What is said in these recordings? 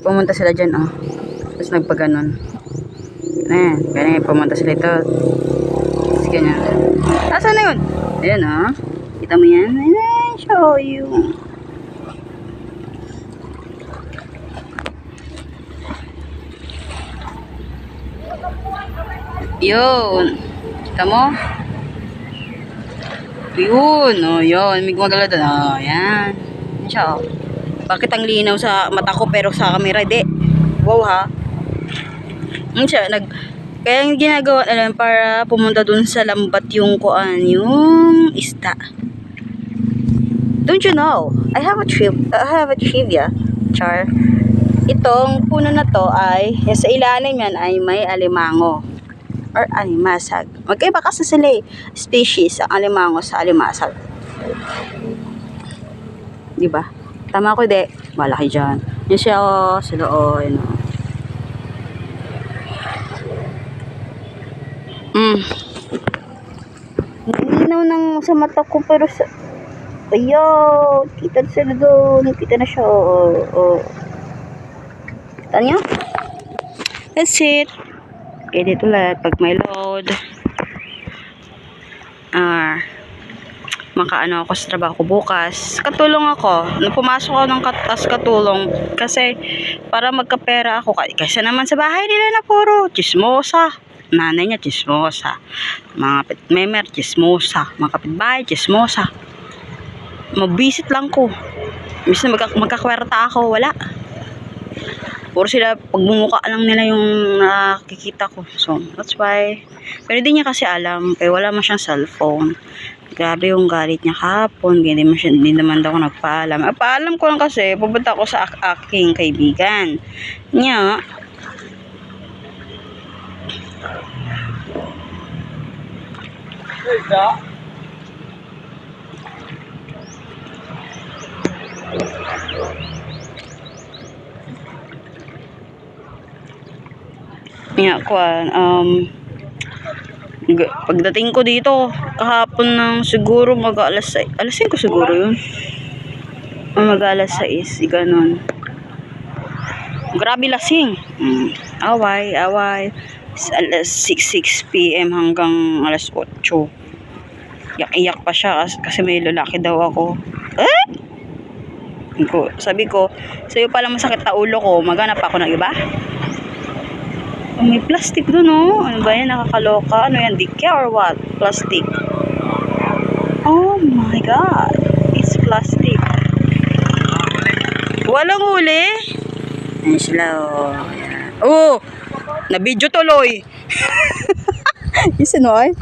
Pumunta sila dyan, oh. Tapos nagpaganon. Ayan, ganyan, pumunta sila ito. Tapos ganyan. Asan na yun? Ayan, oh. Kita mo yan? Ayan, show you. Yun. Kita mo? Yun, oh, yun. May gumagalaw doon. Oh, yan. Yan siya, oh. Bakit ang linaw sa mata ko pero sa camera, di? Wow, ha? Yan siya, kaya yung ginagawa na para pumunta dun sa lambat yung kuan, yung isda. Don't you know? I have a trivia, Char. Itong puno na to ay, sa ilalim yan ay may alimango or alimasag. Magkaiba kasi sila species, ang alimango sa alimasag. Diba? Tama ko, de. Malaki dyan. Yan siya, oh. Sila, oh. Yun, oh. Nilinaw ng sa mata ko, pero sa... Ayaw! Kita sila doon. Kita na siya, oh. Oh. Kita niyo? That's it. Okay, dito ulit. Pag may load. Makaano ako sa trabaho ko bukas. Katulong ako. Nung pumasok ako ng katulong kasi para magkapera ako. Kasi naman sa bahay nila na puro chismosa. Nanay niya chismosa. Mga memer chismosa. Mga kapitbahay chismosa. Mabisit lang ko. Minsan magkakwerta ako. Wala. Puro sila pagbumuka lang nila yung nakikita ko. So, that's why. Pero di niya kasi alam. Kaya wala man siyang cellphone. Grabe yung galit niya kahapon. Hindi naman daw ako nagpaalam. Paalam ko lang kasi, pupunta ako sa aking kaibigan. Nya. Nya, pagdating ko dito kahapon ng siguro mag alas 5 siguro yun, mag alas 6 ganon. Grabe lasing, away alas 6 p.m. hanggang alas 8. Iyak pa siya kasi may lalaki daw ako. Sabi ko sa'yo pala masakit na ulo ko, maghanap ako ng iba. May plastic doon, oh. Ano ba yan? Nakakaloka. Ano yan? Dikya or what? Plastic. Oh my God. It's plastic. Walang huli. Ayan sila, oh. Ayan. Oh! Nabidyo tuloy. Isa, no, ay?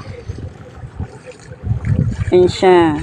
Ayan siya.